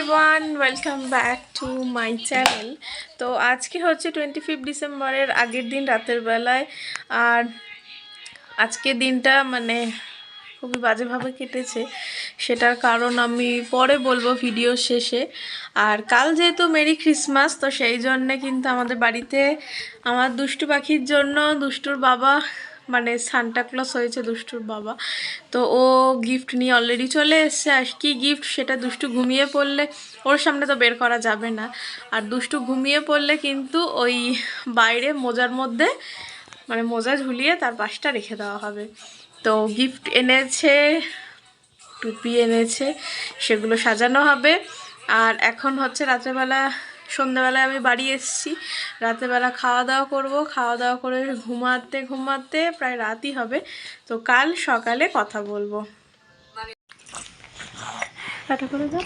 Everyone, welcome back to my channel. তো আজকে হচ্ছে 25 ডিসেম্বরের আগের দিন রাতের বেলায়। আর আজকে দিনটা মানে খুবই বাজেভাবে কেটেছে, সেটার কারণ আমি পরে বলবো ভিডিও শেষে। আর কাল যেহেতু মেরি ক্রিসমাস, তো সেই জন্যে কিন্তু আমাদের বাড়িতে আমার দুষ্টু পাখির জন্য দুষ্টুর বাবা মানে সান্টাক্লজ হয়েছে দুষ্টুর বাবা। তো ও গিফট নিয়ে অলরেডি চলে এসছে। আর কী গিফট সেটা দুষ্টু ঘুমিয়ে পড়লে, ওর সামনে তো বের করা যাবে না। আর দুষ্টু ঘুমিয়ে পড়লে কিন্তু ওই বাইরে মোজার মধ্যে মানে মোজা ঝুলিয়ে তার পাশটা রেখে দেওয়া হবে। তো গিফট এনেছে, টুপি এনেছে, সেগুলো সাজানো হবে। আর এখন হচ্ছে রাত্রেবেলা, সন্ধ্যাবেলায় আমি বাড়ি এসেছি। রাতেরবেলা খাওয়া দাওয়া করব, খাওয়া দাওয়া করে ঘুমাতে ঘুমাতে প্রায় রাতই হবে। তো কাল সকালে কথা বলবো। টাটা করে দাও।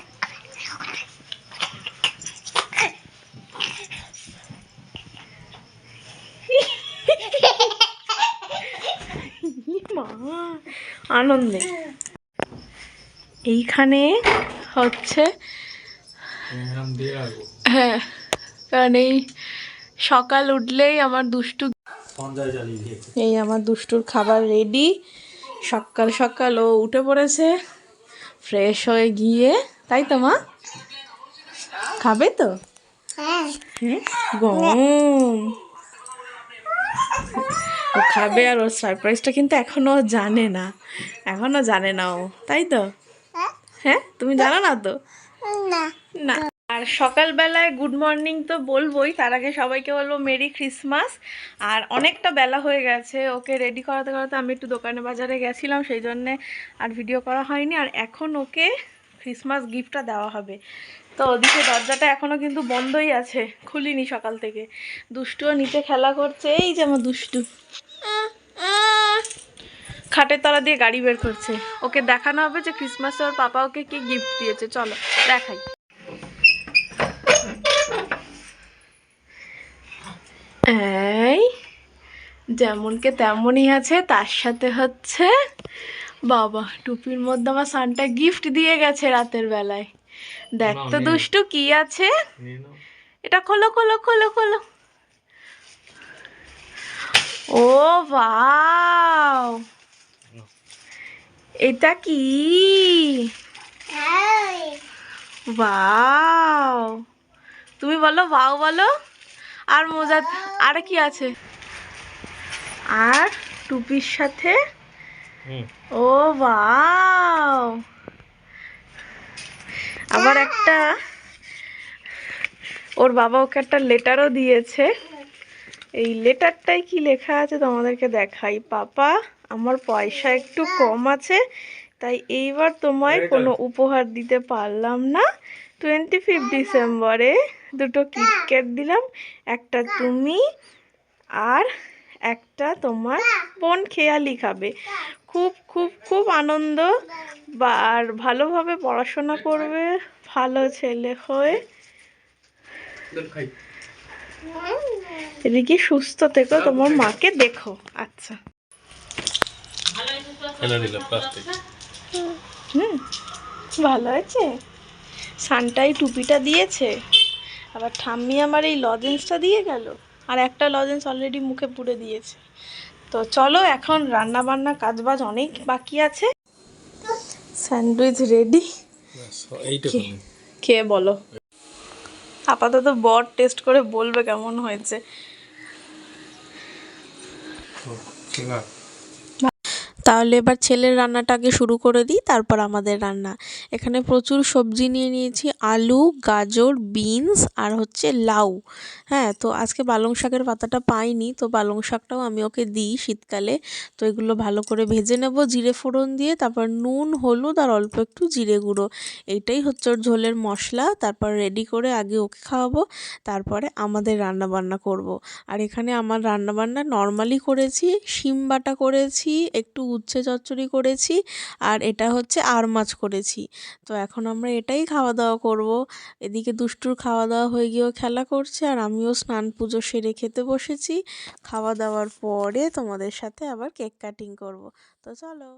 আনন্দে এইখানে হচ্ছে, হ্যাঁ, কারণ এই সকাল উঠলেই আমার দুষ্টু, এই আমার দুষ্টুর খাবার রেডি। সকাল সকাল ও উঠে পড়েছে ফ্রেশ হয়ে গিয়ে, তাই তো মা? খাবে তো? হ্যাঁ, গম ও খাবে। আর ওর সারপ্রাইজটা কিন্তু এখনো জানে না, ও, তাই তো? হ্যাঁ, তুমি জানো না তো? না। আর সকালবেলায় গুড মর্নিং তো বলবোই, তার আগে সবাইকে বলবো মেরি ক্রিসমাস। আর অনেকটা বেলা হয়ে গেছে, ওকে রেডি করাতে করাতে আমি একটু দোকানে বাজারে গেছিলাম, সেই জন্যে আর ভিডিও করা হয়নি। আর এখন ওকে ক্রিসমাস গিফটটা দেওয়া হবে। তো ওদিকে দরজাটা এখনও কিন্তু বন্ধই আছে, খুলিনি সকাল থেকে। দুষ্টুও নিচে খেলা করছে, এই যে আমার দুষ্টু খাটের তলা দিয়ে গাড়ি বের করছে। ওকে দেখানো হবে যে ক্রিসমাসে ওর পাপা ওকে কি গিফট দিয়েছে, চলো দেখাই। এই যেমনকে তেমনই আছে, তার সাথে হচ্ছে বাবা টুপির মধ্যে আমার সানটা গিফট দিয়ে গেছে রাতের বেলায়। দেখ তো দুষ্টু কি আছে, এটা খোলো খোলো খোলো খোলো। ও বাও, এটা কি? বাও, তুমি বলো বাও বলো। আর মোজা, আর কি আছে? আর টুপির সাথে, ও বাও, আবার একটা ওর বাবা ওকে একটা লেটারও দিয়েছে। এই লেটারটাই কি লেখা আছে তোমাদেরকে দেখাই। পাপা, আমার পয়সা একটু কম আছে, তাই এইবার তোমায় কোনো উপহার দিতে পারলাম না। 25 ডিসেম্বরে দুটো কিটক্যাট দিলাম, একটা তুমি আর একটা তোমার বোন খেয়ালি খাবে। খুব খুব খুব আনন্দ, আর ভালোভাবে পড়াশোনা করবে, ভালো ছেলে হয়ে। এদিকে সুস্থ থেকো, তোমার মাকে দেখো। আচ্ছা, ভালো আছে। সানটাই টুপিটা দিয়েছে, আবার ঠাম্মি আমার এই লজেন্সটা দিয়ে গেল, আর একটা লজেন্স অলরেডি মুখে পুড়ে দিয়েছে। তো চলো, এখন রান্না বান্না কাজবাজ অনেক বাকি আছে। স্যান্ডউইচ রেডি, খেয়ে বলো। আপাতত বর টেস্ট করে বলবে কেমন হয়েছে। তাহলে এবার ছেলের রান্নাটাকে শুরু করে দিই, তারপর আমাদের রান্না। এখানে প্রচুর সবজি নিয়ে নিয়েছি, আলু, গাজর, বিনস আর হচ্ছে লাউ। হ্যাঁ, তো আজকে পালং শাকের পাতাটা পাইনি, তো পালং শাকটাও আমি ওকে দিই শীতকালে। তো এগুলো ভালো করে ভেজে নেব জিরে ফোড়ন দিয়ে, তারপর নুন, হলুদ আর অল্প একটু জিরে গুঁড়ো, এইটাই হচ্ছে ওর ঝোলের মশলা। তারপর রেডি করে আগে ওকে খাওয়াবো, তারপরে আমাদের রান্না বান্না করব। আর এখানে আমার রান্নাবান্না নর্মালি করেছি, শিম বাটা করেছি, একটু উচ্ছে চচ্চড়ি করেছি, আর এটা হচ্ছে আর মাছ করেছি। তো এখন আমরা এটাই খাওয়া দাওয়া করব। এদিকে দুষ্টুর খাওয়া দাওয়া হয়ে গিয়েও খেলা করছে, আর আমিও স্নান পুজো সেরে খেতে বসেছি। খাওয়া দাওয়ার পরে তোমাদের সাথে আবার কেক কাটিং করব। তো চলো,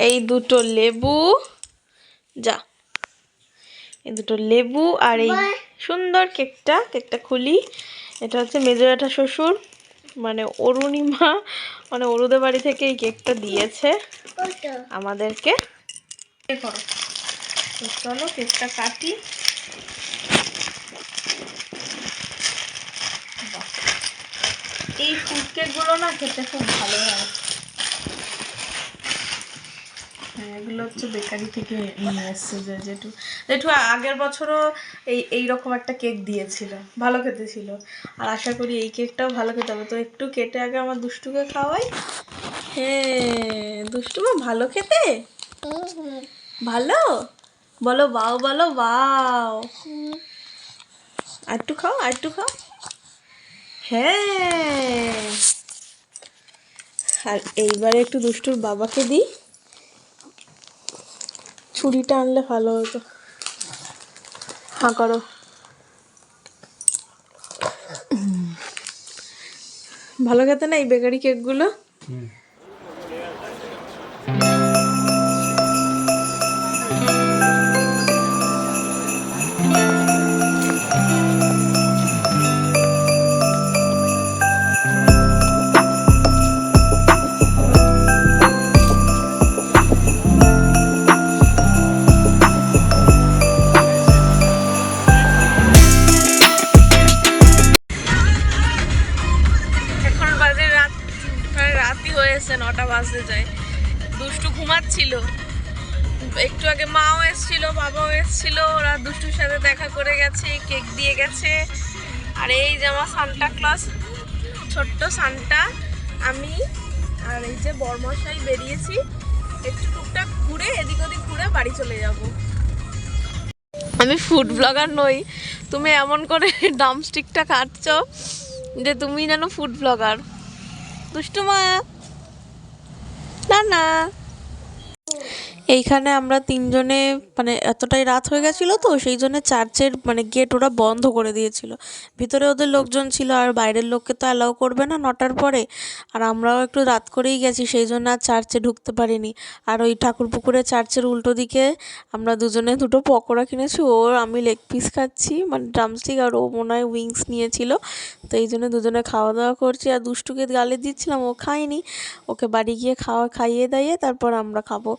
এই দুটো লেবু, যা এই দুটো লেবু আর এই সুন্দর কেকটা খুলি। এটা হচ্ছে মেজো জ্যাঠা শ্বশুর মানে অরুণিমা মানে অরুদের বাড়ি থেকে এই কেকটা দিয়েছে আমাদেরকে। চলো কেকটা কাটি। এই ফ্রুট কেকগুলো না খেতে খুব ভালো হয়। এগুলো হচ্ছে বেকারি থেকে নিয়ে এসছে জেঠু। জেঠু আগের বছরও এইরকম একটা কেক দিয়েছিল, ভালো খেতে ছিল। আর আশা করি এই কেকটাও ভালো খেতে হবে। তো একটু কেটে আগে আমার দুষ্টুকে খাওয়াই। হ্যাঁ দুষ্টুমা ভালো খেতে, ভালো বলো বাও, বলো বাও। আর একটু খাও, আর একটু খাও। হ্যাঁ আর এইবারে একটু দুষ্টুর বাবাকে দিই। ছুরিটা আনলে ভালো হতো। হ্যাঁ করো। ভালো খেতে না এই বেকারি কেকগুলো। এখন বাজে রাত, রাতই হয়েছে, 9টা বাজতে যায়। দুষ্টু ঘুমাচ্ছিল। একটু আগে মাও এসেছিল, বাবাও এসেছিল, ওরা দুষ্টুর সাথে দেখা করে গেছে, কেক দিয়ে গেছে। আর এই যে আমার সান্টা ক্লজ, ছোট্ট সান্টা, আমি আর এই যে বরমশাই বেরিয়েছি একটু টুকটাক ঘুরে, এদিক ওদিক ঘুরে বাড়ি চলে যাব। আমি ফুড ব্লগার নই, তুমি এমন করে ড্রামস্টিকটা কাটছো যে তুমি যেন ফুড ব্লগার। দুষ্টুমা না না। এইখানে আমরা তিনজনে মানে এতটাই রাত হয়ে গেছিলো তো সেই জন্য চার্চের মানে গেট ওরা বন্ধ করে দিয়েছিল। ভিতরে ওদের লোকজন ছিল আর বাইরের লোককে তো অ্যালাউ করবে না 9টার পরে। আর আমরাও একটু রাত করেই গেছি সেই জন্য আর চার্চে ঢুকতে পারিনি। আর ওই ঠাকুরপুকুরে চার্চের উল্টো দিকে আমরা দুজনে দুটো পকোড়া কিনেছি। ওর আমি লেগ পিস খাচ্ছি মানে ড্রামস্টিক, আর ও মনে হয় উইংস নিয়েছিল। তো এই জন্য দুজনে খাওয়া দাওয়া করছি। আর দুষ্টুকে গালে দিচ্ছিলাম, ও খায়নি। ওকে বাড়ি গিয়ে খাইয়ে দাইয়ে তারপর আমরা খাবো।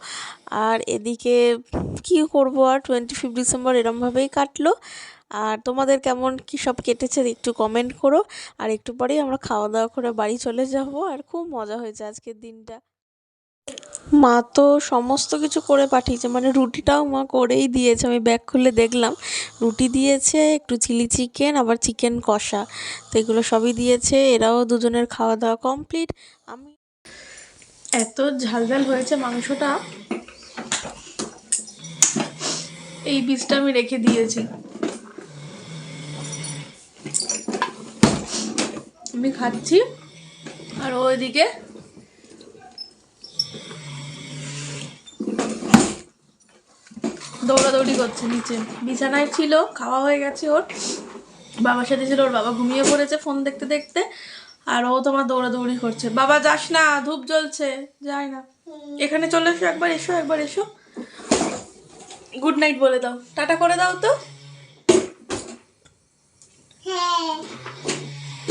আর এদিকে কি করব, আর 25 ডিসেম্বর এরমভাবেই কাটলো। আর তোমাদের কেমন কি সব কেটেছে একটু কমেন্ট করো। আর একটু পরেই আমরা খাওয়া দাওয়া করে বাড়ি চলে যাব। আর খুব মজা হয়েছে আজকের দিনটা। মা তো সমস্ত কিছু করে পাঠিয়েছে, মানে রুটিটাও মা করেই দিয়েছে। আমি ব্যাগ খুলে দেখলাম রুটি দিয়েছে, একটু চিলি চিকেন, আবার চিকেন কষা, তো এগুলো সবই দিয়েছে। এরাও দুজনের খাওয়া দাওয়া কমপ্লিট। আমি এত ঝাল ঝাল হয়েছে মাংসটা, এই পিসটা আমি রেখে দিয়েছি। আমি খাচ্ছি আর ওইদিকে দৌড়াদৌড়ি করছে নিচে। বিছানায় ছিল, খাওয়া হয়ে গেছে ওর, বাবার সাথে ছিল, ওর বাবা ঘুমিয়ে পড়েছে ফোন দেখতে দেখতে। আর ও তোমার দৌড়াদৌড়ি করছে। বাবা যাস না, ধূপ জ্বলছে, যায় না। এখানে চলে এসো, একবার এসো, একবার এসো। গুড নাইট বলে দাও, টাটা করে দাও তো,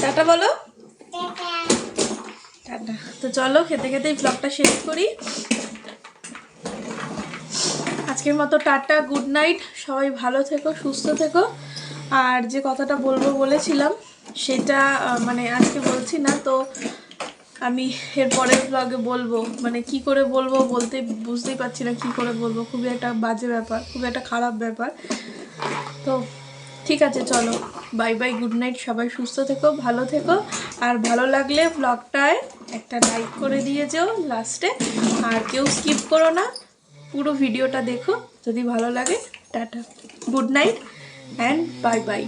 টাটা বলো, টাটা। তো চলো খেতে খেতে এই ব্লগটা শেষ করি। আজকের মতো টাটা, গুড নাইট, সবাই ভালো থেকো, সুস্থ থেকো। আর যে কথাটা বলবো বলেছিলাম সেটা মানে আজকে বলছি না, তো আমি এর পরের ব্লগে বলবো। মানে কি করে বলবো বলতে বুঝতেই পারছি না কি করে বলবো, খুবই একটা বাজে ব্যাপার, খুবই একটা খারাপ ব্যাপার। তো ঠিক আছে চলো, বাই বাই, গুড নাইট, সবাই সুস্থ থেকো, ভালো থেকো। আর ভালো লাগলে ব্লগটায় একটা লাইক করে দিয়ে যেও লাস্টে। আর কেউ স্কিপ করো না, পুরো ভিডিওটা দেখো যদি ভালো লাগে। Tata, good night and bye bye.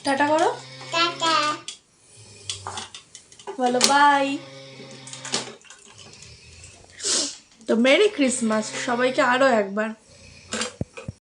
Tata করো, বলো বাই। তো মেরি ক্রিসমাস সবাইকে আরও একবার।